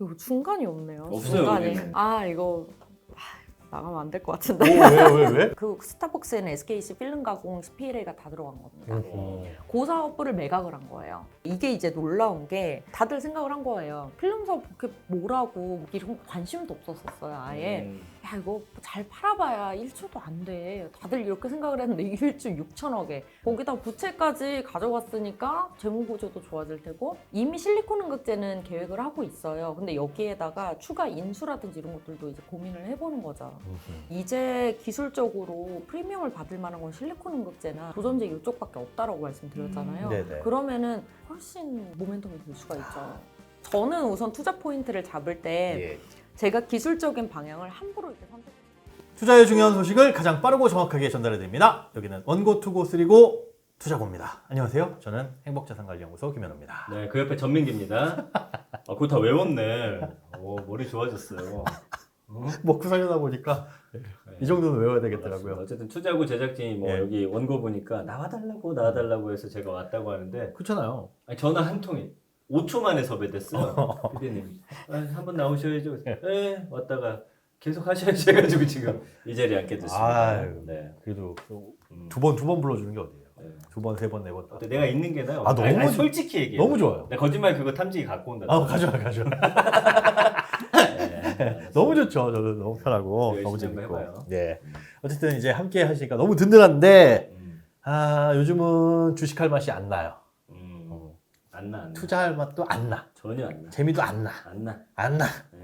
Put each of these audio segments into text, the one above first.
이거 중간이 없네요. 없어요, 중간이. 여기는. 이거 나가면 안 될 것 같은데. 왜? 그 스타벅스에는 SKC 필름 가공 PLA가 다 들어간 겁니다. 음. 그 사업부를 매각을 한 거예요. 이게 이제 놀라운 게 다들 생각을 한 거예요. 필름 사업 그렇게 뭐라고 이런 거 관심도 없었어요. 아예. 야 이거 잘 팔아봐야 1조도 안 돼. 다들 이렇게 생각을 했는데 이게 1조 6천억에 거기다 부채까지 가져갔으니까 재무구조도 좋아질 테고 이미 실리콘 음극재는 계획을 하고 있어요. 근데 여기에다가 추가 인수라든지 이런 것들도 이제 고민을 해보는 거죠. 이제 기술적으로 프리미엄을 받을 만한 건 실리콘 음극재나 조선재 이쪽밖에 없다라고 말씀드렸잖아요. 네네. 그러면은 훨씬 모멘텀이 될 수가 있죠. 저는 우선 투자 포인트를 잡을 때 예. 제가 기술적인 방향을 함부로 이렇게 선택. 투자의 중요한 소식을 가장 빠르고 정확하게 전달해드립니다. 여기는 원고 투고 쓰리고 투자고입니다. 안녕하세요. 저는 행복자산관리연구소 김현우입니다. 네, 그 옆에 전민기입니다. 그거 다 외웠네. 머리 좋아졌어요. 먹고 살려다 보니까 이 정도는 외워야 되겠더라고요. 어쨌든 투자고 제작진이 뭐 예. 여기 원고 보니까 나와달라고 해서 제가 왔다고 하는데 그렇잖아요. 아니, 전화 한 통이 5초 만에 섭외됐어요. 피디님 한번 나오셔야죠. 네, 왔다가 계속 하셔야지 해가지고 지금 이 자리에 앉게 됐습니다. 아유, 네. 그래도 두 번 불러주는 게 어디예요? 네. 두 번, 세 번, 네 번. 어때, 내가 있는 게 나아요. 너무 아니, 솔직히 얘기해. 너무 좋아요. 내 거짓말 그거 탐지기 갖고 온다. 가져와. 네, 너무 좋죠. 저는 너무 편하고 열심히 너무 한번 재밌고. 해봐요. 네. 어쨌든 이제 함께 하시니까 너무 든든한데 음, 요즘은 주식할 맛이 안 나요. 안 나. 투자할 맛도 안 나. 전혀 안 나. 재미도 안 나. 안 나. 안 나. 네.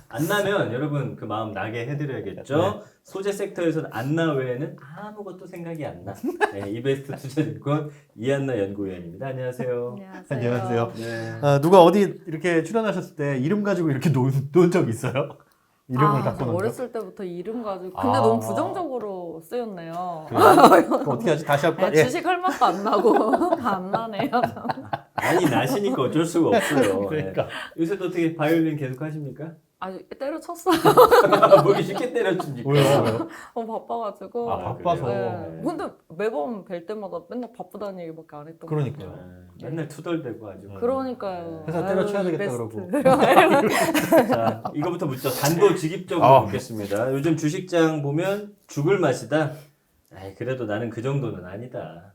안 나면 여러분 그 마음 나게 해드려야겠죠. 네. 소재 섹터에서는 안 나 외에는 아무것도 생각이 안 나. 네, 이베스트 투자증권 이한나 연구위원입니다. 안녕하세요. 안녕하세요. 네. 누가 어디 이렇게 출연하셨을 때 이름 가지고 이렇게 놓은 적 있어요? 이름을 갖고 저 놓은 적? 어렸을 때부터 이름 가지고 근데 너무 부정적으로 쓰였네요. 그럼 어떻게 하지? 다시 할까? 예. 주식 할 맛도 안 나고 다 안 나네요. 아니 나시니까 어쩔 수가 없어요. 그러니까. 네. 요새도 어떻게 바이올린 계속 하십니까? 때려쳤어요. 뭐 이렇게 쉽게 때려줍니까? 왜요? 바빠가지고. 바빠서. 네. 근데 매번 뵐 때마다 맨날 바쁘다는 얘기밖에 안 했던 그러니까. 것 같아요. 맨날 투덜대고 아주. 그러니까. 회사 때려쳐야 되겠다 그러고. 자, 이거부터 묻죠. 단도직입적으로 묻겠습니다. 요즘 주식장 보면 죽을 맛이다. 아이, 그래도 나는 그 정도는 아니다.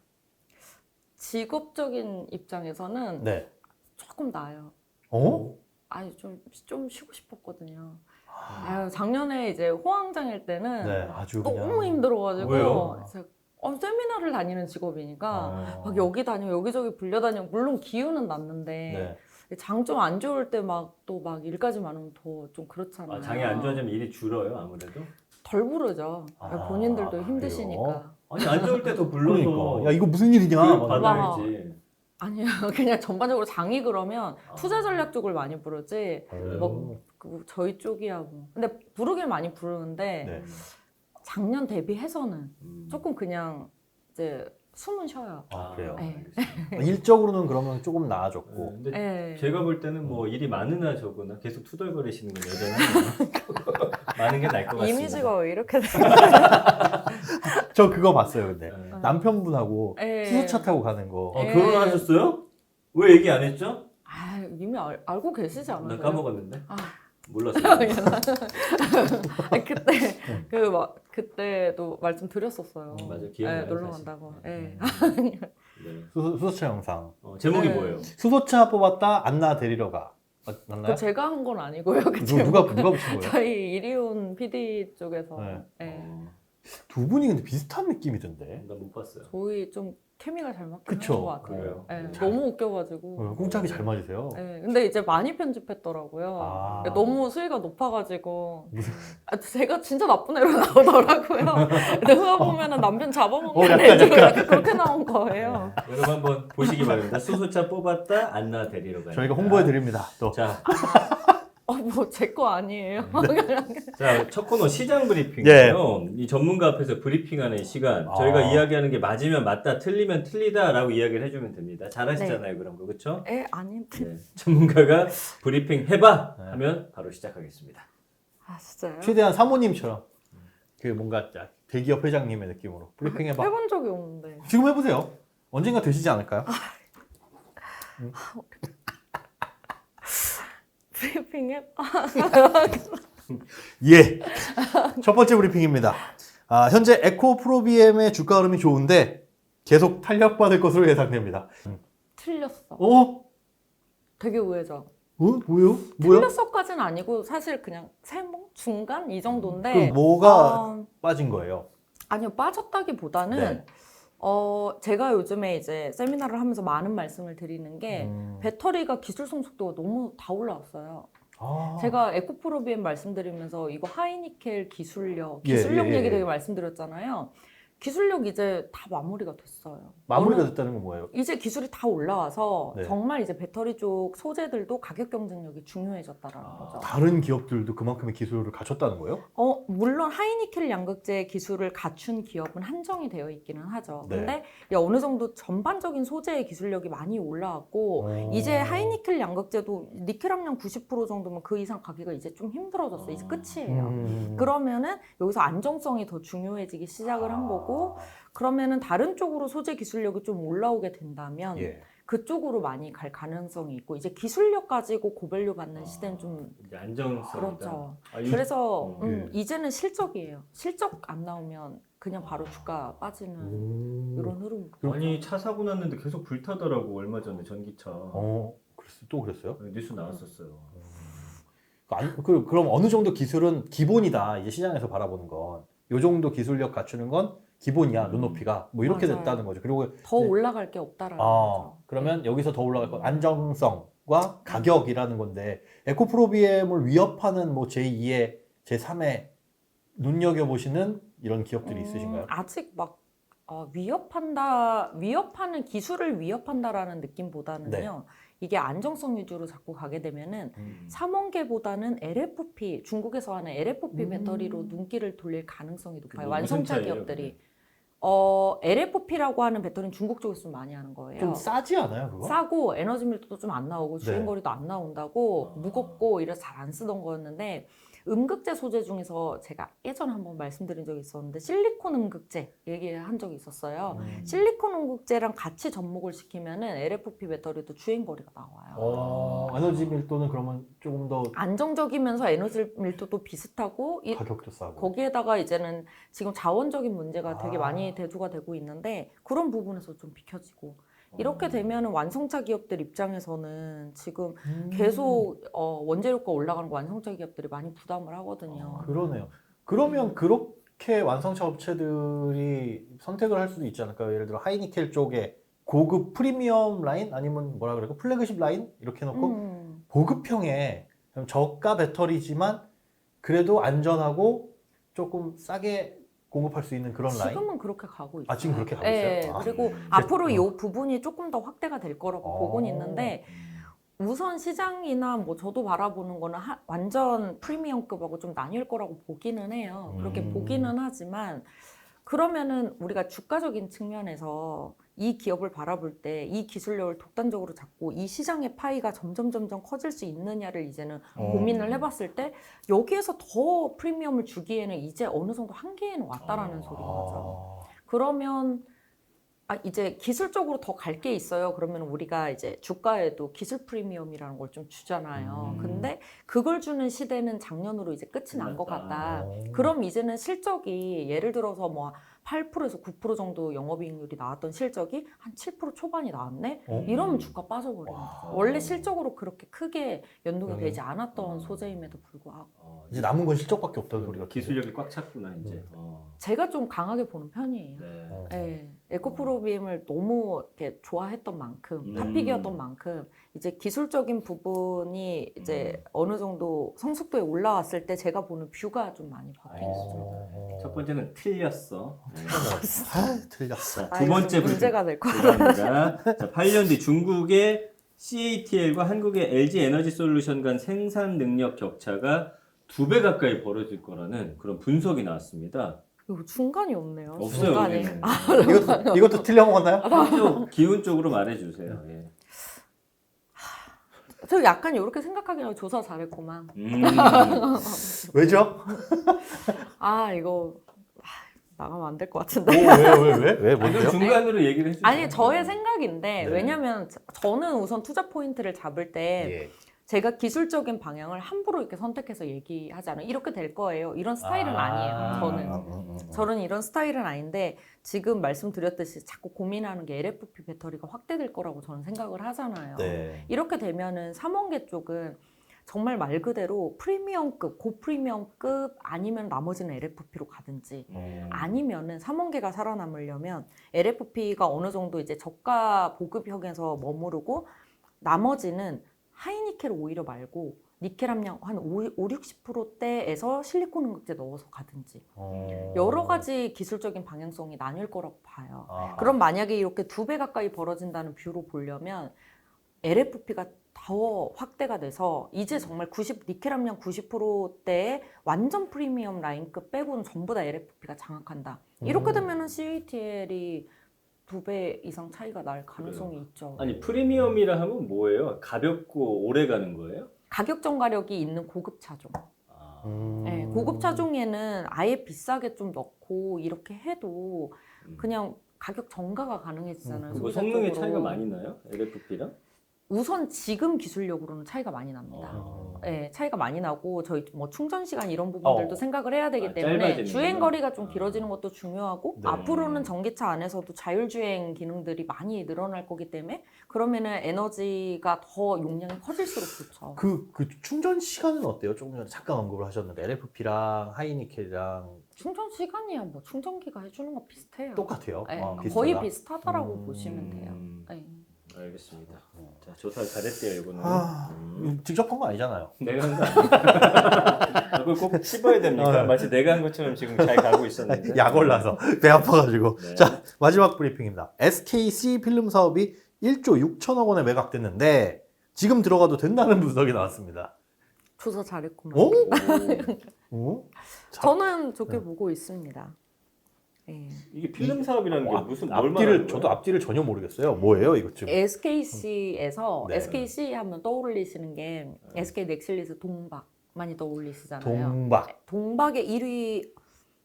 직업적인 입장에서는 네. 조금 나아요. 좀 쉬고 싶었거든요. 작년에 이제 호황장일 때는 네, 아주 너무 그냥. 힘들어가지고 왜요? 제가 세미나를 다니는 직업이니까 아. 막 여기 다니고 여기저기 불려다니고 물론 기운은 났는데 네. 장 좀 안 좋을 때 막 또 막 일까지 많으면 더 좀 그렇잖아요. 장이 안 좋아지면 일이 줄어요, 아무래도. 덜 부르죠. 본인들도 그래요? 힘드시니까. 아니 안 좋을 때 더 불러서 그러니까. 야, 이거 무슨 일이냐? 교육 막 받아야지. 아니요, 그냥 전반적으로 장이 그러면 투자 전략 쪽을 많이 부르지. 오. 저희 쪽이야 뭐. 근데 부르길 많이 부르는데 네. 작년 대비해서는 조금 그냥 이제 숨은 쉬어요. 그래요. 네. 일적으로는 그러면 조금 나아졌고. 근데 네. 제가 볼 때는 뭐 일이 많으나 적으나 계속 투덜거리시는 건 여전히 많은 게 나을 것 같습니다. 이미지가 왜 이렇게 돼? 저 그거 봤어요, 근데. 네. 남편분하고 네. 수소차 타고 가는 거. 네. 결혼하셨어요? 왜 얘기 안 했죠? 이미 알고 계시지 나 않아요? 까먹었는데. 아. 몰랐어요. 그때 그때도 말씀드렸었어요. 맞아, 기억나요. 놀러 사실. 간다고. 네. 네. 네. 수소차 영상. 제목이 네. 뭐예요? 수소차 뽑았다, 안나 데리러 가. 맞나요? 그 제가 한 건 아니고요. 그 누가 붙인 거예요? 저희 이리온 PD 쪽에서. 네. 네. 두 분이 근데 비슷한 느낌이던데. 나 못 봤어요. 저희 좀 케미가 잘 맞긴 그쵸? 한것 같아요. 그래요? 네, 잘- 너무 웃겨가지고. 꽁짝이 잘 맞으세요. 네, 근데 이제 많이 편집했더라고요. 아. 너무 수위가 높아가지고. 무슨- 제가 진짜 나쁜 애로 나오더라고요. 누가 보면은 남편 잡아먹는 약간, 애들 약간 그렇게 나온 거예요. 여러분 한번 보시기 바랍니다. 수소차 뽑았다 안나 데리러 가요. 저희가 홍보해 드립니다. 또. 자, 뭐 제 거 아니에요. 자, 첫 코너 시장 예. 브리핑이에요. 이 전문가 앞에서 브리핑하는 이 시간. 저희가 아. 이야기하는 게 맞으면 맞다, 틀리면 틀리다라고 이야기를 해주면 됩니다. 잘하시잖아요, 그런 거 그렇죠? 아닌데. 네. 전문가가 브리핑 해봐 네. 하면 바로 시작하겠습니다. 진짜요? 최대한 사모님처럼 그 뭔가 대기업 회장님의 느낌으로 브리핑 해봐. 해본 적이 없는데. 지금 해보세요. 언젠가 되시지 않을까요? 브리핑에 예. 첫 번째 브리핑입니다. 현재 에코프로비엠의 주가 흐름이 좋은데 계속 탄력받을 것으로 예상됩니다. 틀렸어. 어? 되게 의외죠. 뭐요? 틀렸어까지는 아니고 사실 그냥 세모 중간 이 정도인데. 그럼 뭐가 빠진 거예요? 아니요, 빠졌다기보다는 네. 제가 요즘에 이제 세미나를 하면서 많은 말씀을 드리는 게 배터리가 기술 성숙도가 너무 다 올라왔어요. 제가 에코프로비엠 말씀드리면서 이거 하이니켈 기술력 예. 얘기 되게 말씀드렸잖아요. 기술력 이제 다 마무리가 됐어요. 마무리가 됐다는 건 뭐예요? 이제 기술이 다 올라와서 네. 정말 이제 배터리 쪽 소재들도 가격 경쟁력이 중요해졌다라는 거죠. 다른 기업들도 그만큼의 기술을 갖췄다는 거예요? 물론 하이니켈 양극재 기술을 갖춘 기업은 한정이 되어 있기는 하죠. 네. 근데 어느 정도 전반적인 소재의 기술력이 많이 올라왔고 이제 하이니켈 양극재도 니켈 함량 90% 정도면 그 이상 가기가 이제 좀 힘들어졌어요. 이제 끝이에요. 그러면은 여기서 안정성이 더 중요해지기 시작을 한 거고 그러면은 다른 쪽으로 소재 기술력이 좀 올라오게 된다면 그쪽으로 많이 갈 가능성이 있고 이제 기술력 가지고 고밸류 받는 시대는 좀 이제 안정성이다. 그렇죠. 아, 그래서 예. 이제는 실적이에요. 실적 안 나오면 그냥 바로 주가 빠지는 이런 흐름. 아니 차 사고 났는데 계속 불타더라고 얼마 전에 전기차. 또 그랬어요? 뉴스 나왔었어요. 그럼 어느 정도 기술은 기본이다. 이제 시장에서 바라보는 건. 요 정도 기술력 갖추는 건 기본이야. 눈높이가. 뭐 이렇게 맞아요. 됐다는 거죠. 그리고 더 올라갈 게 없다라는 거죠. 그러면 여기서 더 올라갈 건 안정성과 가격이라는 건데 에코프로비엠을 위협하는 뭐 제2의 제3의 눈여겨보시는 이런 기업들이 있으신가요? 아직 막 위협하는 기술을 위협한다라는 느낌보다는요. 이게 안정성 위주로 자꾸 가게 되면은 삼원계보다는 LFP 중국에서 하는 LFP 배터리로 눈길을 돌릴 가능성이 높아요. 완성차 기업들이. LFP라고 하는 배터리는 중국 쪽에서 좀 많이 하는 거예요. 좀 싸지 않아요, 그거? 싸고 에너지 밀도도 좀 안 나오고 주행거리도 안 나온다고 무겁고 이래서 잘 안 쓰던 거였는데 음극재 소재 중에서 제가 예전에 한번 말씀드린 적이 있었는데 실리콘 음극재 얘기한 적이 있었어요. 실리콘 음극재랑 같이 접목을 시키면은 LFP 배터리도 주행거리가 나와요. 에너지 밀도는 그러면 조금 더 안정적이면서 에너지 밀도도 비슷하고 가격도 싸고 거기에다가 이제는 지금 자원적인 문제가 되게 많이 대두가 되고 있는데 그런 부분에서 좀 비켜지고 이렇게 되면 완성차 기업들 입장에서는 지금 계속 원재료가 올라가는 거 완성차 기업들이 많이 부담을 하거든요. 그러네요. 그러면 그렇게 완성차 업체들이 선택을 할 수도 있지 않을까요? 예를 들어 하이니켈 쪽에 고급 프리미엄 라인 아니면 뭐라 그럴까 플래그십 라인 이렇게 해놓고 보급형에 저가 배터리지만 그래도 안전하고 조금 싸게 공급할 수 있는 그런 라인? 지금은 그렇게 가고 있어요. 지금 그렇게 가고 있어요? 그리고 앞으로 이 부분이 조금 더 확대가 될 거라고 보고는 있는데 우선 시장이나 뭐 저도 바라보는 거는 완전 프리미엄급하고 좀 나뉠 거라고 보기는 해요. 그렇게 보기는 하지만 그러면은 우리가 주가적인 측면에서 이 기업을 바라볼 때 이 기술력을 독단적으로 잡고 이 시장의 파이가 점점 커질 수 있느냐를 이제는 고민을 해봤을 때 여기에서 더 프리미엄을 주기에는 이제 어느 정도 한계에는 왔다라는 소리인 거죠. 그러면 이제 기술적으로 더 갈 게 있어요. 그러면 우리가 이제 주가에도 기술 프리미엄이라는 걸 좀 주잖아요. 근데 그걸 주는 시대는 작년으로 이제 끝이 난 것 같다. 그럼 이제는 실적이 예를 들어서 뭐 8%에서 9% 정도 영업이익률이 나왔던 실적이 한 7% 초반이 나왔네? 이러면 주가 빠져버리는 거죠. 원래 실적으로 그렇게 크게 연동이 되지 않았던 소재임에도 불구하고. 이제 남은 건 실적밖에 없다는 소리가 기술력이 꽉 찼구나 이제. 제가 좀 강하게 보는 편이에요. 에코프로비엠을 너무 이렇게 좋아했던 만큼, 탑픽이었던 만큼 이제 기술적인 부분이 이제 어느 정도 성숙도에 올라왔을 때 제가 보는 뷰가 좀 많이 바뀌었죠. 첫 번째는 틀렸어. 틀렸어. 두 번째 문제가 될 거예요. 자, 8년 뒤 중국의 CATL과 한국의 LG 에너지 솔루션 간 생산 능력 격차가 2배 가까이 벌어질 거라는 그런 분석이 나왔습니다. 이거 중간이 없네요. 없어요. 중간이. 이것도 틀려 먹었나요? 기운 쪽으로 말해주세요. 예. 저 약간 이렇게 생각하긴 하고 조사 잘했구만. 왜죠? 이거 나가면 안 될 것 같은데. 왜? 그럼 뭔데요? 중간으로 얘기를 해주세요. 아니 저의 생각인데 네. 왜냐면 저는 우선 투자 포인트를 잡을 때 제가 기술적인 방향을 함부로 이렇게 선택해서 얘기하잖아요. 이렇게 될 거예요. 이런 스타일은 아니에요. 저는 이런 스타일은 아닌데 지금 말씀드렸듯이 자꾸 고민하는 게 LFP 배터리가 확대될 거라고 저는 생각을 하잖아요. 네. 이렇게 되면은 삼원계 쪽은 정말 말 그대로 프리미엄급, 고프리미엄급 아니면 나머지는 LFP로 가든지 아니면은 삼원계가 살아남으려면 LFP가 어느 정도 이제 저가 보급형에서 머무르고 나머지는 하이니켈 오히려 말고 니켈 함량 한 60%대에서 실리콘 음극재 넣어서 가든지 여러 가지 기술적인 방향성이 나뉠 거라고 봐요. 그럼 만약에 이렇게 2배 가까이 벌어진다는 뷰로 보려면 LFP가 더 확대가 돼서 이제 정말 니켈 함량 90%대의 완전 프리미엄 라인급 빼고는 전부 다 LFP가 장악한다. 이렇게 되면은 CATL이 2배 이상 차이가 날 가능성이 있죠. 아니 프리미엄이라 하면 뭐예요? 가볍고 오래 가는 거예요? 가격 전가력이 있는 고급 차종. 네, 고급 차종에는 아예 비싸게 좀 넣고 이렇게 해도 그냥 가격 전가가 가능해지잖아요. 뭐 성능의 소비자적으로. 차이가 많이 나요? LFP랑? 우선 지금 기술력으로는 차이가 많이 납니다. 네, 차이가 많이 나고 저희 뭐 충전 시간 이런 부분들도 생각을 해야 되기 때문에 짧아지는구나. 주행 거리가 좀 길어지는 것도 중요하고 네. 앞으로는 전기차 안에서도 자율주행 기능들이 많이 늘어날 거기 때문에 그러면은 에너지가 더 용량이 커질수록 좋죠. 그 충전 시간은 어때요? 조금 전에 잠깐 언급을 하셨는데 LFP랑 하이니켈이랑 충전 시간이야 뭐 충전기가 해주는 거 비슷해요. 똑같아요? 네, 비슷하다? 거의 비슷하다라고 보시면 돼요. 네. 알겠습니다. 자, 조사 잘했대요, 이거는. 직접 한 거 아니잖아요. 내가 한 거 아니야. 그걸 꼭 씹어야 됩니까? 마치 내가 한 것처럼 지금 잘 가고 있었는데. 약 올라서 배 아파가지고. 네. 자, 마지막 브리핑입니다. SKC 필름 사업이 1조 6천억 원에 매각됐는데 지금 들어가도 된다는 분석이 나왔습니다. 조사 잘했구만. 어? 어? 저는 좋게 보고 있습니다. 네. 이게 필름 사업이라는 게 무슨 뭘 말하는 앞뒤를 거예요? 저도 앞뒤를 전혀 모르겠어요. 뭐예요, 이거 지금? SKC에서 네. SKC 하면 떠올리시는 게 SK 넥실리스 동박 많이 떠올리시잖아요. 동박. 동박의 1위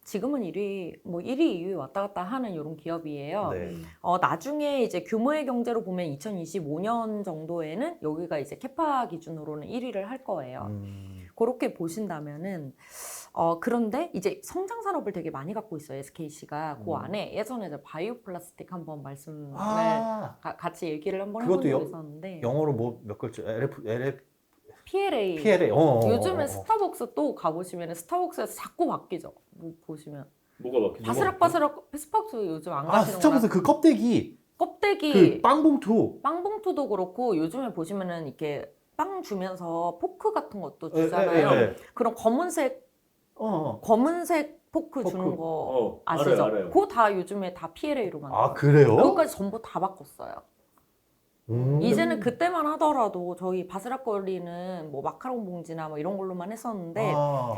지금은 1위 뭐 1위, 2위 왔다 갔다 하는 이런 기업이에요. 네. 나중에 이제 규모의 경제로 보면 2025년 정도에는 여기가 이제 캐파 기준으로는 1위를 할 거예요. 그렇게 보신다면은 그런데 이제 성장 산업을 되게 많이 갖고 있어요. SKC가 그 안에 예전에 이제 바이오 플라스틱 한번 말씀을 같이 얘기를 한번 해본 적이 있었는데 영어로 뭐 몇 글자? LF PLA. PLA. 요즘에 스타벅스 또 가보시면 스타벅스에서 자꾸 바뀌죠. 뭐 보시면 뭐가 바뀌죠? 바스락바스락 스타벅스 요즘 안 가시는 스타벅스 그 껍데기. 껍데기 그 빵봉투. 빵봉투도 그렇고 요즘에 보시면은 이렇게 빵 주면서 포크 같은 것도 주잖아요. 예. 그런 검은색 포크 주는 거 아시죠? 알아요. 그거 다 요즘에 다 PLA로 만들어요. 아, 그래요? 그것까지 전부 다 바꿨어요. 이제는 그때만 하더라도 저희 바스락거리는 뭐 마카롱 봉지나 뭐 이런 걸로만 했었는데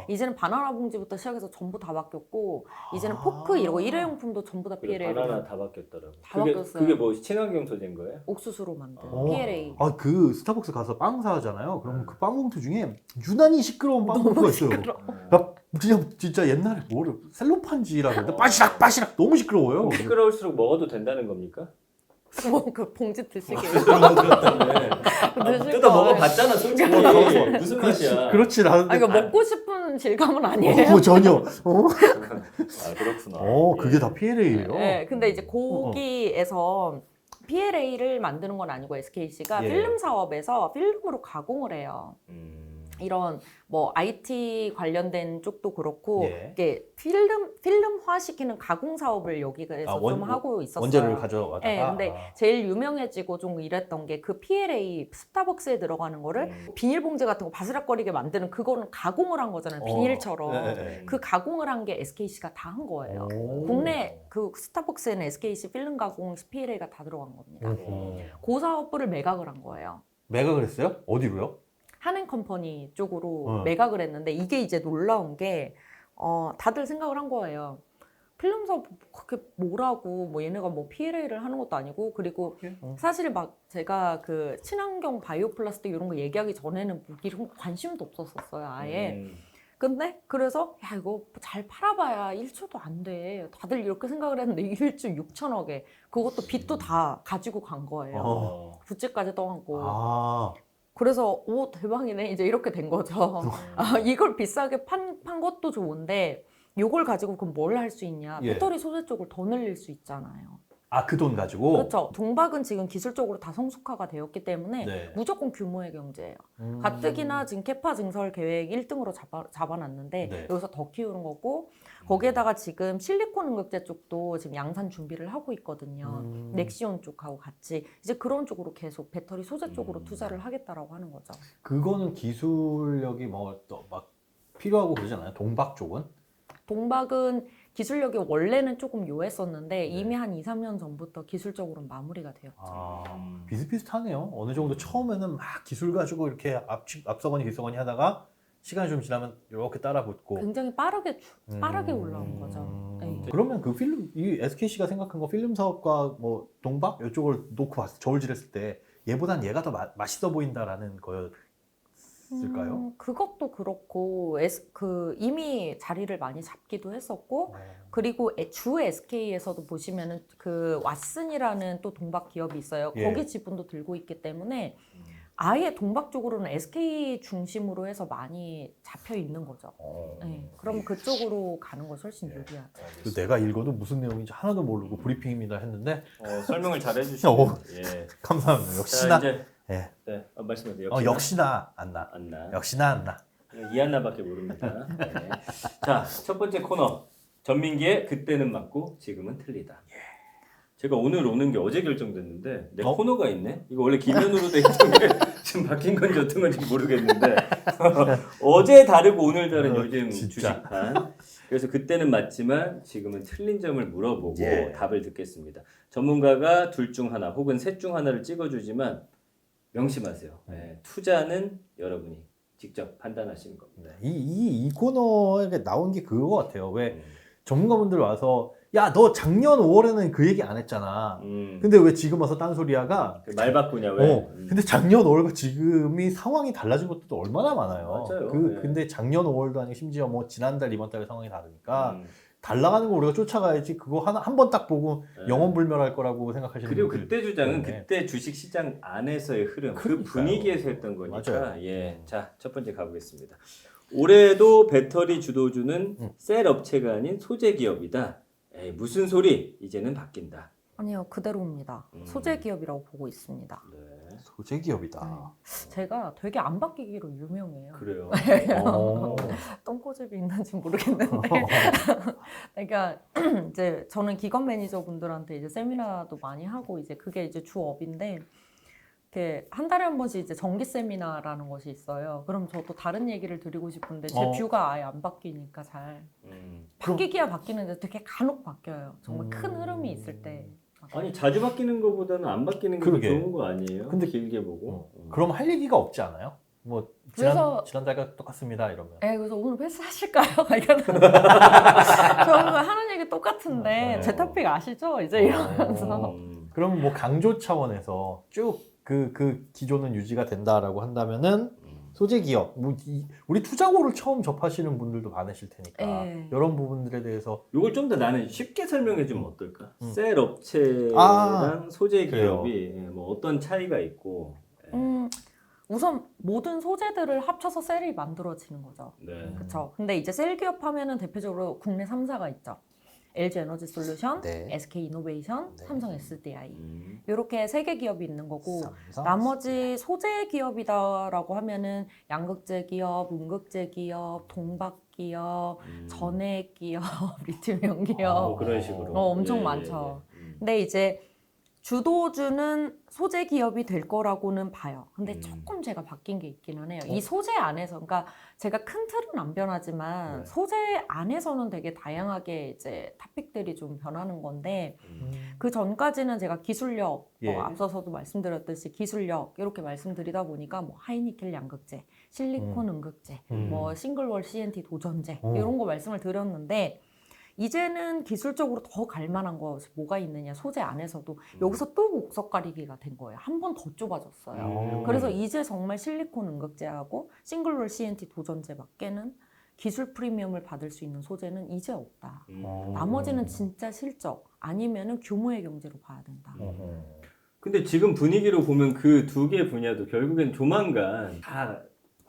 이제는 바나나 봉지부터 시작해서 전부 다 바뀌었고 이제는 포크 이러고 일회용품도 전부 다 PLA로 바나나 다 바뀌었더라고. 다 바뀌었어요. 그게 뭐 친환경 소재인 거예요? 옥수수로 만든 어. PLA. 그 스타벅스 가서 빵 사잖아요. 그러면 그 빵봉투 중에 유난히 시끄러운 빵봉투가 있어요. 야, 진짜 옛날에 뭐를 셀로판지라고 했는데 빠시락 너무 시끄러워요. 시끄러울수록 먹어도 된다는 겁니까? 그 봉지 드시게. 뜯어 먹어봤잖아, 솔직히. 무슨 맛이야? 그렇지 나는. 이거 먹고 싶은 질감은 아니에요. 전혀. 아, 그렇구나. 그게 다 PLA예요. 네, 근데 이제 거기에서 PLA를 만드는 건 아니고 SKC가 예. 필름 사업에서 필름으로 가공을 해요. 이런 뭐 IT 관련된 쪽도 그렇고 예. 이게 필름화 시키는 가공 사업을 여기에서 좀 하고 있었어요. 원재료를 가져와다가. 네, 근데 제일 유명해지고 좀 이랬던 게 그 PLA 스타벅스에 들어가는 거를 비닐봉지 같은 거 바스락거리게 만드는 그거는 가공을 한 거잖아요. 비닐처럼. 네. 그 가공을 한 게 SKC가 다 한 거예요. 국내 그 스타벅스에는 SKC 필름 가공 PLA가 다 들어간 겁니다. 그 사업부를 매각을 한 거예요. 매각을 했어요? 어디로요? 한앤컴퍼니 쪽으로 매각을 했는데 이게 이제 놀라운 게 다들 생각을 한 거예요. 필름 사업 그렇게 뭐라고 뭐 얘네가 뭐 PLA를 하는 것도 아니고 그리고 사실 막 제가 그 친환경 바이오 플라스틱 이런 거 얘기하기 전에는 뭐 이런 거 관심도 없었어요 아예. 근데 그래서 야 이거 잘 팔아봐야 1조도 안 돼. 다들 이렇게 생각을 했는데 1조 6천억에 그것도 빚도 다 가지고 간 거예요. 부채까지 떠안고. 그래서 오 대박이네 이제 이렇게 된 거죠. 이걸 비싸게 판 것도 좋은데 이걸 가지고 그럼 뭘 할 수 있냐? 예. 배터리 소재 쪽을 더 늘릴 수 있잖아요. 아, 그 돈 가지고? 그렇죠. 동박은 지금 기술적으로 다 성숙화가 되었기 때문에 네. 무조건 규모의 경제예요. 가뜩이나 지금 캐파 증설 계획 1등으로 잡아놨는데 네. 여기서 더 키우는 거고 거기에다가 지금 실리콘 응급제 쪽도 지금 양산 준비를 하고 있거든요. 넥시온 쪽하고 같이 이제 그런 쪽으로 계속 배터리 소재 쪽으로 투자를 하겠다라고 하는 거죠. 그거는 기술력이 뭐 또 막 필요하고 그러잖아요. 동박 쪽은? 동박은 기술력이 원래는 조금 요했었는데 네. 이미 한 2, 3년 전부터 기술적으로 마무리가 되었죠. 아, 비슷비슷하네요. 어느 정도 처음에는 막 기술 가지고 이렇게 앞서거니 뒤서거니 하다가 시간이 좀 지나면 이렇게 따라붙고. 굉장히 빠르게 올라온 거죠. 네. 그러면 그 필름, 이 SKC가 생각한 거 필름 사업과 뭐 동박 이쪽을 놓고 봤을 저울질했을 때 얘보단 얘가 더 맛있어 보인다라는 거였을까요? 그것도 그렇고 이미 자리를 많이 잡기도 했었고 그리고 주 SK에서도 보시면은 그 왓슨이라는 또 동박 기업이 있어요. 예. 거기 지분도 들고 있기 때문에 아예 동박 쪽으로는 SK 중심으로 해서 많이 잡혀 있는 거죠. 네. 그럼 그쪽으로 가는 것이 훨씬 유리하죠. 내가 읽어도 무슨 내용인지 하나도 모르고 브리핑입니다 했는데 설명을 잘 해주시네요. 예. 감사합니다. 역시나. 자, 이제 예. 네, 말씀하세요. 역시나 안 나. 안 나. 역시나 안 나. 이한나밖에 모릅니다. 네. 자, 첫 번째 코너. 전민기의 그때는 맞고 지금은 틀리다. 제가 오늘 오는 게 어제 결정됐는데 내 코너가 있네? 이거 원래 기면으로 돼 있던 게 지금 바뀐 건지 어떤 건지 모르겠는데 어제 다르고 오늘 다른 요즘 주식판. 그래서 그때는 맞지만 지금은 틀린 점을 물어보고 답을 듣겠습니다. 전문가가 둘 중 하나 혹은 셋 중 하나를 찍어주지만 명심하세요. 네, 투자는 여러분이 직접 판단하시는 겁니다. 이 코너에 나온 게 그거 같아요. 왜 전문가분들 와서 야, 너 작년 5월에는 그 얘기 안 했잖아. 근데 왜 지금 와서 딴소리야가 말 바꾸냐 왜? 근데 작년 5월과 지금이 상황이 달라진 것도 얼마나 많아요. 맞아요. 근데 작년 5월도 아니고 심지어 뭐 지난달 이번 달의 상황이 다르니까 달 나가는 거 우리가 쫓아가야지. 그거 한 번 딱 보고 영원불멸할 거라고 생각하시는 그리고 분들. 그때 주장은 그때 주식시장 안에서의 흐름, 그 분위기에서 했던 거니까. 맞아요. 예, 자, 첫 번째 가보겠습니다. 올해도 배터리 주도주는 셀 업체가 아닌 소재 기업이다. 에이, 무슨 소리? 이제는 바뀐다. 아니요, 그대로입니다. 소재 기업이라고 보고 있습니다. 네. 소재 기업이다. 제가 되게 안 바뀌기로 유명해요. 그래요. 똥꼬집이 있는지 모르겠는데. 그러니까 이제 저는 기관 매니저분들한테 이제 세미나도 많이 하고 이제 그게 이제 주업인데 이렇게 한 달에 한 번씩 이제 정기 세미나라는 것이 있어요. 그럼 저도 다른 얘기를 드리고 싶은데 제 뷰가 아예 안 바뀌니까 잘 바뀌기야 바뀌는데 되게 간혹 바뀌어요. 정말 큰 흐름이 있을 때. 아니 자주 바뀌는 것보다는 안 바뀌는 게 더 그러게. 좋은 거 아니에요? 근데 길게 보고. 그럼 할 얘기가 없지 않아요? 뭐 지난달과 똑같습니다 이러면. 그래서 오늘 패스하실까요? 저는 하는 얘기 똑같은데 제 토픽 아시죠? 이제 이러면서. 그럼 뭐 강조 차원에서 쭉 그 기조는 유지가 된다라고 한다면은 소재 기업, 우리 투자고를 처음 접하시는 분들도 많으실 테니까 이런 부분들에 대해서 이걸 좀 더 나는 쉽게 설명해 주면 어떨까? 셀 업체랑 소재 기업이 뭐 어떤 차이가 있고. 우선 모든 소재들을 합쳐서 셀이 만들어지는 거죠. 네. 그렇죠. 근데 이제 셀 기업 하면은 대표적으로 국내 3사가 있죠. LG 에너지 솔루션, SK 이노베이션, 삼성 SDI 이렇게 3개 기업이 있는 거고 나머지 소재 기업이다라고 하면은 양극재 기업, 음극재 기업, 동박 기업, 전해 기업, 리튬이온 기업 그런 식으로 엄청 많죠. 근데 이제 주도주는 소재 기업이 될 거라고는 봐요. 근데 조금 제가 바뀐 게 있기는 해요. 이 소재 안에서, 그러니까 제가 큰 틀은 안 변하지만 소재 안에서는 되게 다양하게 이제 토픽들이 좀 변하는 건데 그 전까지는 제가 기술력, 앞서서도 말씀드렸듯이 기술력 이렇게 말씀드리다 보니까 뭐 하이니켈 양극재, 실리콘 음극재, 뭐 싱글월 CNT 도전재 이런 거 말씀을 드렸는데 이제는 기술적으로 더 갈만한 것이 뭐가 있느냐 소재 안에서도 여기서 또 목석 가리기가 된 거예요. 한 번 더 좁아졌어요. 그래서 이제 정말 실리콘 음극재하고 싱글롤 CNT 도전재밖에는 기술 프리미엄을 받을 수 있는 소재는 이제 없다. 나머지는 진짜 실적 아니면은 규모의 경제로 봐야 된다. 근데 지금 분위기로 보면 그 두 개 분야도 결국엔 조만간 다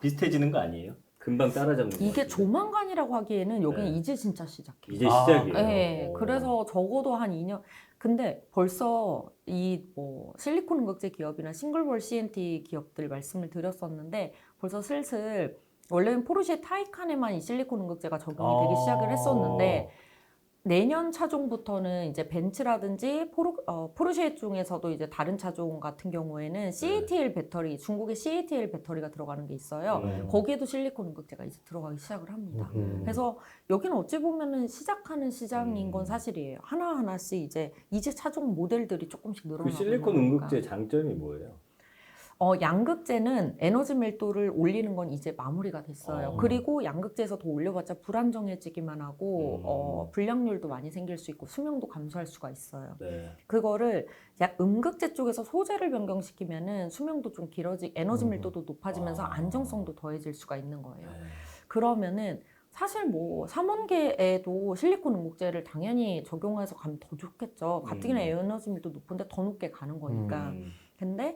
비슷해지는 거 아니에요? 금방 따라잡는 거 이게 같은데. 조만간이라고 하기에는 여기는 네. 이제 진짜 시작해요. 이제 아, 시작이에요. 네, 오. 그래서 적어도 한 2년. 근데 벌써 이 뭐 실리콘 응급제 기업이나 싱글월 CNT 기업들 말씀을 드렸었는데 벌써 슬슬 원래는 포르쉐 타이칸에만 이 실리콘 응급제가 적용이 되기 시작을 했었는데 내년 차종부터는 이제 벤츠라든지 포르쉐 중에서도 이제 다른 차종 같은 경우에는 CATL 배터리, 중국의 CATL 배터리가 들어가는 게 있어요. 거기에도 실리콘 응급제가 이제 들어가기 시작을 합니다. 그래서 여기는 어찌 보면은 시작하는 시장인 건 사실이에요. 하나하나씩 이제 차종 모델들이 조금씩 늘어나고 그 실리콘 있는 거니까. 응급제 장점이 뭐예요? 양극재는 에너지 밀도를 올리는 건 이제 마무리가 됐어요. 그리고 양극재에서 더 올려봤자 불안정해지기만 하고 불량률도 많이 생길 수 있고 수명도 감소할 수가 있어요. 네. 그거를 음극재 쪽에서 소재를 변경시키면은 수명도 좀 에너지 밀도도 높아지면서 안정성도 더해질 수가 있는 거예요. 그러면은 사실 뭐 삼원계에도 실리콘 응급제를 당연히 적용해서 가면 더 좋겠죠. 가뜩이나 에너지 밀도 높은데 더 높게 가는 거니까. 근데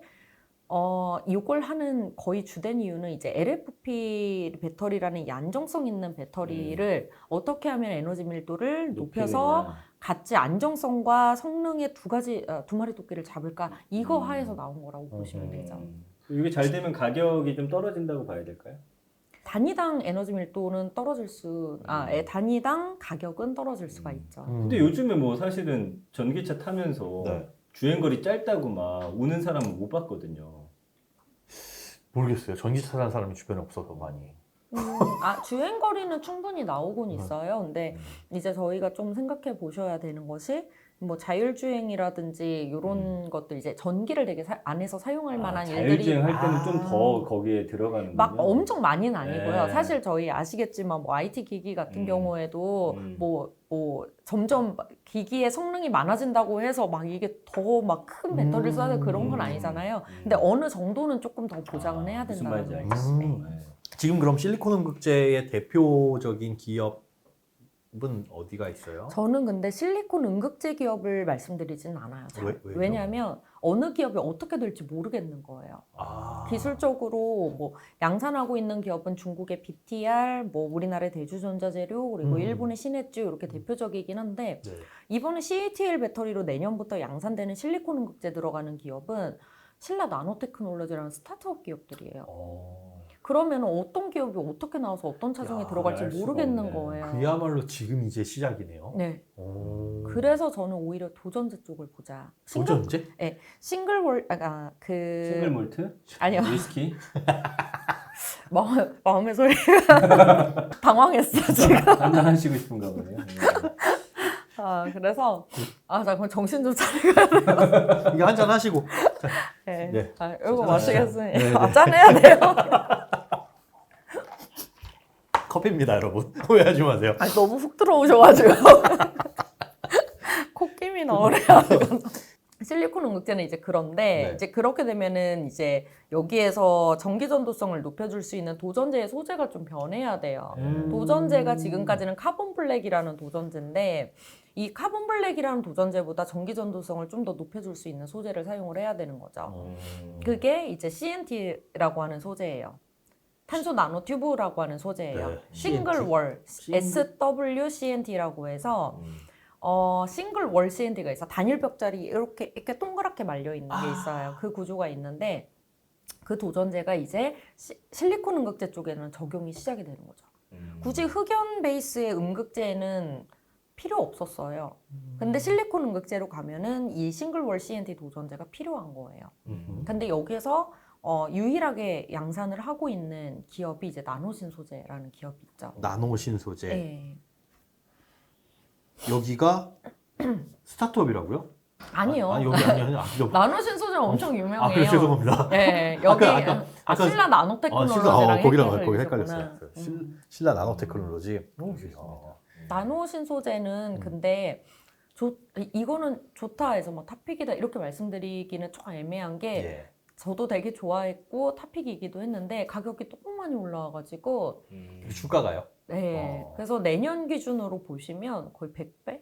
이걸 하는 거의 주된 이유는 이제 LFP 배터리라는 이 안정성 있는 배터리를 어떻게 하면 에너지 밀도를 높여서 같이 안정성과 성능의 두 마리 토끼를 잡을까 이거 하에서 나온 거라고 보시면 되죠. 이게 잘 되면 가격이 좀 떨어진다고 봐야 될까요? 단위당 에너지 밀도는 단위당 가격은 떨어질 수가 있죠. 근데 요즘에 뭐 사실은 전기차 타면서 네. 주행거리 짧다고 막 우는 사람은 못 봤거든요. 모르겠어요. 전기차 타는 사람이 주변에 없어서 많이. 주행거리는 충분히 나오곤 있어요. 근데 이제 저희가 좀 생각해 보셔야 되는 것이 뭐 자율주행이라든지 이런 것들 이제 전기를 되게 안에서 사용할 만한 일들이 자율주행 할 때는 좀 더 거기에 들어가는 막 엄청 많이는 아니고요. 네. 사실 저희 아시겠지만 뭐 IT 기기 같은 경우에도 뭐 점점 기기의 성능이 많아진다고 해서 막 이게 더 막 큰 배터리를 써야 돼 그런 건 아니잖아요. 근데 어느 정도는 조금 더 보장은 해야 무슨 된다는 말인지 거죠. 알겠습니다. 네. 지금 그럼 실리콘 응급제의 대표적인 기업은 어디가 있어요? 저는 근데 실리콘 응급제 기업을 말씀드리진 않아요. 왜요? 왜냐하면 어느 기업이 어떻게 될지 모르겠는 거예요. 아. 기술적으로 뭐 양산하고 있는 기업은 중국의 BTR, 뭐 우리나라의 대주전자재료, 그리고 일본의 시네츠 이렇게 대표적이긴 한데 네. 이번에 CATL 배터리로 내년부터 양산되는 실리콘 응급제 들어가는 기업은 신라 나노테크놀로지라는 스타트업 기업들이에요. 그러면 어떤 기업이 어떻게 나와서 어떤 차종에 들어갈지 알 수가 모르겠는 없네. 거예요. 그야말로 지금 이제 시작이네요. 네. 오. 그래서 저는 오히려 도전제 쪽을 보자. 도전제? 네, 싱글 싱글몰트? 아니요. 위스키? 마음의 소리가 당황했어 지금. 한잔 하시고 싶은가 보네요. 그래서 잠깐 정신 좀 차리고. 이거 한잔 하시고. 네. 네. 이거 마시겠으니 네, 네. 짠해야 돼요. 커피입니다, 여러분. 오해하지 마세요. 너무 훅 들어오셔가지고 콧김이 나오래요. 실리콘 응급제는 이제 그런데 네. 이제 그렇게 되면은 이제 여기에서 전기 전도성을 높여줄 수 있는 도전제의 소재가 좀 변해야 돼요. 도전제가 지금까지는 카본 블랙이라는 도전제인데 이 카본 블랙이라는 도전제보다 전기 전도성을 좀 더 높여줄 수 있는 소재를 사용을 해야 되는 거죠. 그게 이제 CNT라고 하는 소재예요. 탄소 나노 튜브라고 하는 소재예요. 네, 싱글 월 SWCNT라고 해서 싱글 월 CNT가 있어. 단일 벽자리 이렇게 동그랗게 말려 있는 게 있어요. 그 구조가 있는데 그 도전제가 이제 실리콘 응급제 쪽에는 적용이 시작이 되는 거죠. 굳이 흑연 베이스의 응급제는 필요 없었어요. 근데 실리콘 응급제로 가면은 이 싱글 월 CNT 도전제가 필요한 거예요. 근데 여기서 유일하게 양산을 하고 있는 기업이 이제 나노신소재라는 기업이 있죠. 나노신소재. 네. 여기가 스타트업이라고요? 아니요. 여기 아니요. 나노신소재 엄청 유명해요. 그래, 죄송합니다. 네, 여기 아까 신라 나노테크놀로지랑 거기 헷갈렸어요. 신라 나노테크놀로지. 나노신소재는 근데 이거는 좋다 해서 막 탑픽이다 이렇게 말씀드리기는 조금 애매한 게 저도 되게 좋아했고 탑픽이기도 했는데 가격이 너무 많이 올라와가지고 주가가요? 네, 그래서 내년 기준으로 보시면 거의 100배?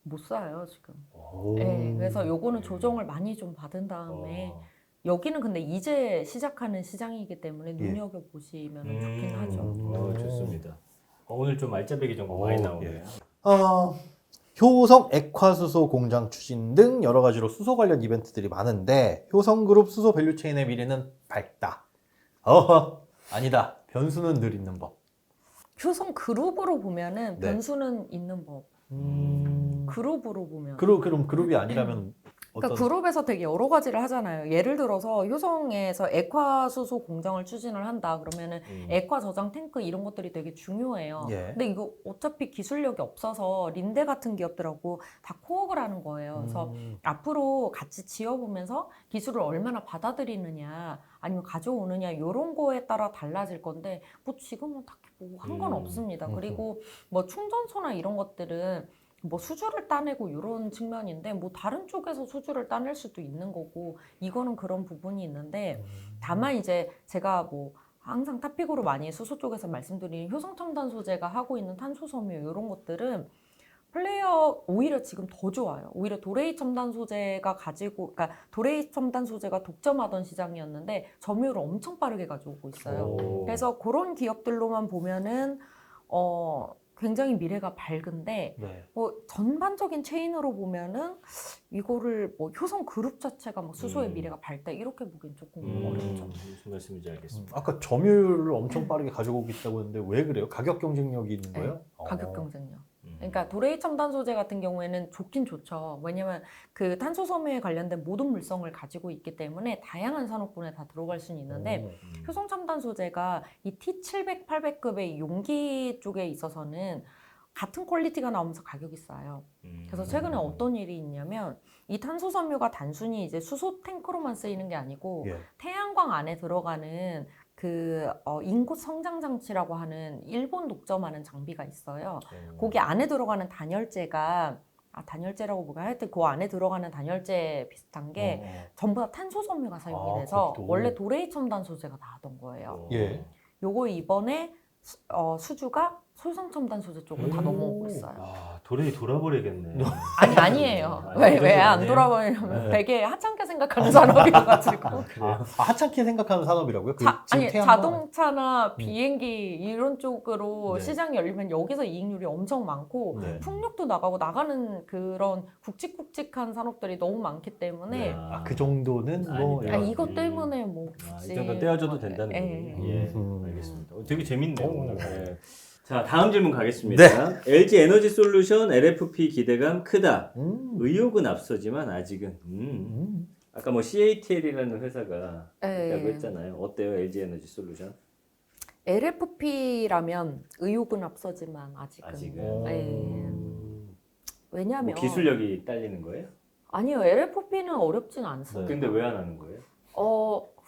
못 사요 지금. 오. 네, 그래서 요거는 조정을 많이 좀 받은 다음에 여기는 근데 이제 시작하는 시장이기 때문에 눈여겨 보시면 좋긴 하죠. 좋습니다. 오늘 좀 알짜배기 정보 많이 나오네요. 효성 액화수소 공장 추진 등 여러 가지로 수소 관련 이벤트들이 많은데 효성그룹 수소 밸류체인의 미래는 밝다. 아니다. 변수는 늘 있는 법. 효성 그룹으로 보면은 네. 변수는 있는 법. 그룹으로 보면. 그럼 그룹이 아니라면 그러니까 그룹에서 되게 여러 가지를 하잖아요. 예를 들어서 효성에서 액화수소 공장을 추진을 한다. 그러면은 액화 저장 탱크 이런 것들이 되게 중요해요. 예. 근데 이거 어차피 기술력이 없어서 린데 같은 기업들하고 다 코업을 하는 거예요. 그래서 앞으로 같이 지어보면서 기술을 얼마나 받아들이느냐 아니면 가져오느냐 이런 거에 따라 달라질 건데 뭐 지금은 딱히 뭐 한 건 없습니다. 그리고 뭐 충전소나 이런 것들은 뭐 수주를 따내고 이런 측면인데 뭐 다른 쪽에서 수주를 따낼 수도 있는 거고 이거는 그런 부분이 있는데 다만 이제 제가 뭐 항상 탑픽으로 많이 수소 쪽에서 말씀드린 효성첨단 소재가 하고 있는 탄소 섬유 이런 것들은 플레이어 오히려 지금 더 좋아요. 오히려 도레이 첨단 소재가 그러니까 도레이 첨단 소재가 독점하던 시장이었는데 점유율을 엄청 빠르게 가져오고 있어요. 그래서 그런 기업들로만 보면은 굉장히 미래가 밝은데 네. 뭐 전반적인 체인으로 보면은 이거를 뭐 효성 그룹 자체가 막 수소의 미래가 밝다 이렇게 보기엔 조금 어렵죠. 무슨 말씀인지 알겠습니다. 아까 점유율을 엄청 빠르게 가져오고 있다고 했는데 왜 그래요? 가격 경쟁력이 있는 거예요? 가격 경쟁력. 그러니까 도레이 첨단 소재 같은 경우에는 좋긴 좋죠. 왜냐면 그 탄소 섬유에 관련된 모든 물성을 가지고 있기 때문에 다양한 산업군에 다 들어갈 수는 있는데 효성 첨단 소재가 이 T700, 800급의 용기 쪽에 있어서는 같은 퀄리티가 나오면서 가격이 싸요. 그래서 최근에 어떤 일이 있냐면 이 탄소 섬유가 단순히 이제 수소 탱크로만 쓰이는 게 아니고 예. 태양광 안에 들어가는 그 인구 성장 장치라고 하는 일본 독점하는 장비가 있어요. 거기 안에 들어가는 단열재가 단열재라고 보면 하여튼 그 안에 들어가는 단열재 비슷한 게 전부 다 탄소 섬유가 사용이 돼서 거기도. 원래 도레이 첨단 소재가 나왔던 거예요. 예. 요거 이번에 수주가 효성 첨단 소재 쪽으로 다 넘어오고 있어요. 도레이 돌아버리겠네. 아니에요. 아니, 왜 안 아니에요? 돌아보냐면 되게 하찮게 생각하는 산업이어가지고. 하찮게 생각하는 산업이라고요? 아니 태양광? 자동차나 비행기 이런 쪽으로 네. 시장이 열리면 여기서 이익률이 엄청 많고 네. 풍력도 나가고 나가는 그런 굵직굵직한 산업들이 너무 많기 때문에 그 정도는 뭐 아니다. 이것 때문에 뭐 굳이 이 정도 떼어줘도 된다는 예. 거군요. 예, 음. 알겠습니다. 되게 재밌네요. 오. 오늘. 예. 자, 다음 질문 가겠습니다. 네. LG 에너지 솔루션 LFP 기대감 크다. 음. 의욕은 앞서지만 아직은. 아까 뭐 CATL이라는 회사가 예. 있다고 했잖아요. 어때요, LG 에너지 솔루션? LFP라면 의욕은 앞서지만 아직은. 예. 왜냐하면 뭐 기술력이 딸리는 거예요? 아니요 LFP는 어렵진 않습니다. 근데 왜 안 하는 거예요?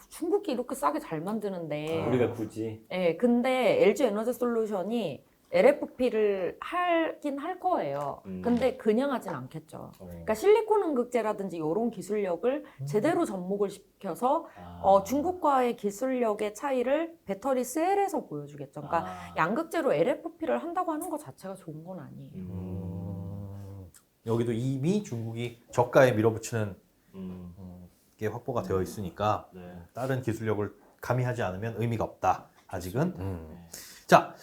중국이 이렇게 싸게 잘 만드는데 우리가 굳이. 네, 근데 LG 에너지 솔루션이 LFP를 하긴 할 거예요. 근데 그냥 하진 않겠죠. 그러니까 실리콘 응급제라든지 이런 기술력을 제대로 접목을 시켜서 중국과의 기술력의 차이를 배터리 셀에서 보여주겠죠. 그러니까 양극재로 LFP를 한다고 하는 것 자체가 좋은 건 아니에요. 여기도 이미 중국이 저가에 밀어붙이는 게 확보가 되어 있으니까 네. 다른 기술력을 가미하지 않으면 의미가 없다. 아직은. 자,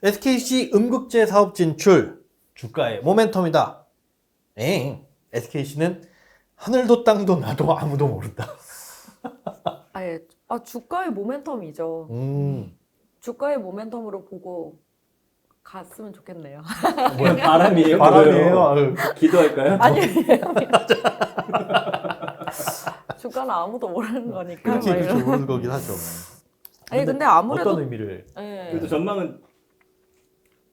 SKC 음극재 사업 진출 주가의 모멘텀이다. SKC는 하늘도 땅도 나도 아무도 모른다. 주가의 모멘텀이죠. 주가의 모멘텀으로 보고 갔으면 좋겠네요. 뭐야, 바람이에요? 바람이에요. 뭐예요? 기도할까요? 아니에요. 주가는 아무도 모르는 거니까. 그렇게 좋은 거긴 하죠. 아니 근데 아무래도 어떤 의미를? 네. 그래도 전망은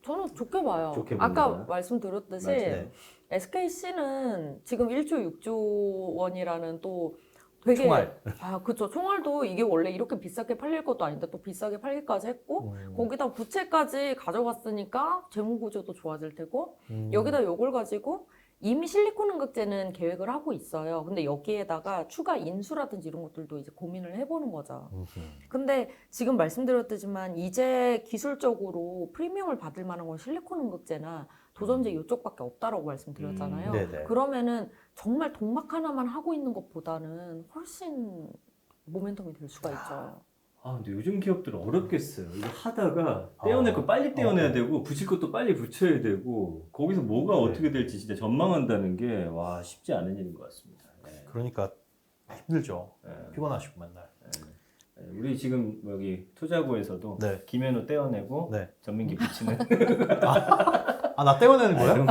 저는 좋게 봐요. 좋게 아까 봅니다. 말씀드렸듯이 네. SKC는 지금 1조 6조 원이라는 또 되게 총알. 그쵸. 총알도 이게 원래 이렇게 비싸게 팔릴 것도 아닌데 또 비싸게 팔기까지 했고 거기다 부채까지 가져갔으니까 재무 구조도 좋아질 테고 여기다 요걸 가지고 이미 실리콘 음극재는 계획을 하고 있어요. 근데 여기에다가 추가 인수라든지 이런 것들도 이제 고민을 해보는 거죠. 근데 지금 말씀드렸지만 이제 기술적으로 프리미엄을 받을 만한 건 실리콘 음극재나 도전제 이쪽밖에 없다라고 말씀드렸잖아요. 네네. 그러면은 정말 동막 하나만 하고 있는 것보다는 훨씬 모멘텀이 될 수가 있죠. 아 근데 요즘 기업들은 어렵겠어요. 이거 하다가 떼어낼 거 빨리 떼어내야 되고 붙일 것도 빨리 붙여야 되고 거기서 뭐가 어떻게 될지 진짜 전망한다는 게 와 쉽지 않은 일인 것 같습니다. 네. 그러니까 힘들죠. 네. 피곤하시고 맨날. 네. 우리 지금 여기 투자고에서도 네. 김현우 떼어내고 네. 전민기 붙이는 아, 나 떼어내는 거야?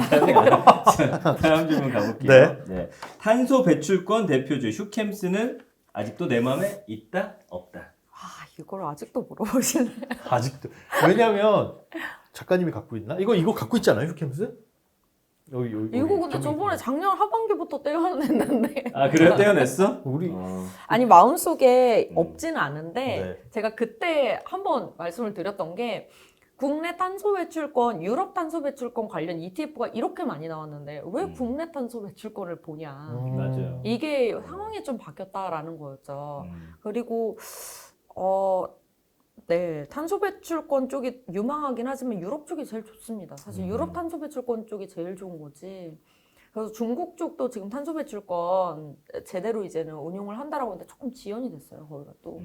다음 질문 가볼게요. 네. 네. 탄소 배출권 대표주 휴캠스는 아직도 내 마음에 있다 없다. 아, 이걸 아직도 물어보시네. 아직도. 왜냐면 작가님이 갖고 있나? 이거 갖고 있지 않아요, 휴캠스? 여기 이거 근데 저번에 작년 하반기부터 떼어냈는데. 아 그래요? 떼어냈어? 우리 아니 마음속에 없지는 않은데 네. 제가 그때 한번 말씀을 드렸던 게 국내 탄소 배출권, 유럽 탄소 배출권 관련 ETF가 이렇게 많이 나왔는데 왜 국내 탄소 배출권을 보냐. 맞아요. 이게 상황이 좀 바뀌었다라는 거였죠. 그리고 네, 탄소 배출권 쪽이 유망하긴 하지만 유럽 쪽이 제일 좋습니다. 사실 유럽 탄소 배출권 쪽이 제일 좋은 거지. 그래서 중국 쪽도 지금 탄소 배출권 제대로 이제는 운용을 한다라고 하는데 조금 지연이 됐어요, 거기가 또.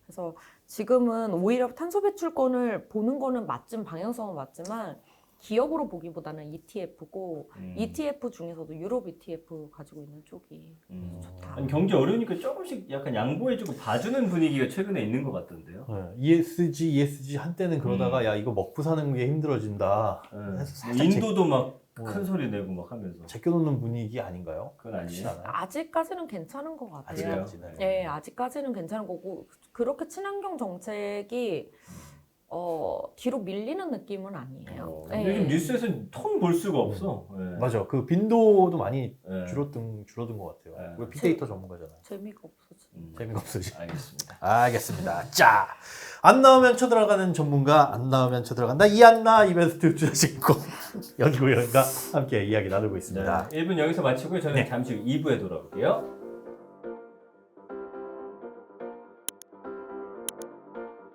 그래서 지금은 오히려 탄소 배출권을 보는 거는 방향성은 맞지만 기업으로 보기보다는 ETF고 ETF 중에서도 유럽 ETF 가지고 있는 쪽이 좋다. 아니, 경제 어려우니까 조금씩 약간 양보해주고 봐주는 분위기가 최근에 있는 것 같던데요. 네. ESG 한때는 그러다가 야 이거 먹고 사는 게 힘들어진다. 네. 해서 뭐 살짝 인도도 막 큰 소리 내고 막 하면서. 제껴놓는 분위기 아닌가요? 그건 그렇지 아니에요. 않아요? 아직까지는 괜찮은 것 같아요. 그래요? 아직까지는. 네, 아직까지는 괜찮은 거고 그렇게 친환경 정책이 뒤로 밀리는 느낌은 아니에요. 네. 요즘 뉴스에서는 통 볼 수가 없어. 네. 맞아. 그 빈도도 많이 네. 줄어든 것 같아요. 네. 우리 빅데이터 전문가잖아요. 재미가 없어지. 재미가 없으지. 알겠습니다. 알겠습니다. 자, 안 나오면 쳐들어가는 전문가, 안 나오면 쳐들어간다. 이안나 이베스트 투자신고 연구위원과 함께 이야기 나누고 있습니다. 네. 1분 여기서 마치고요. 저는 네. 잠시 후 2부에 돌아올게요.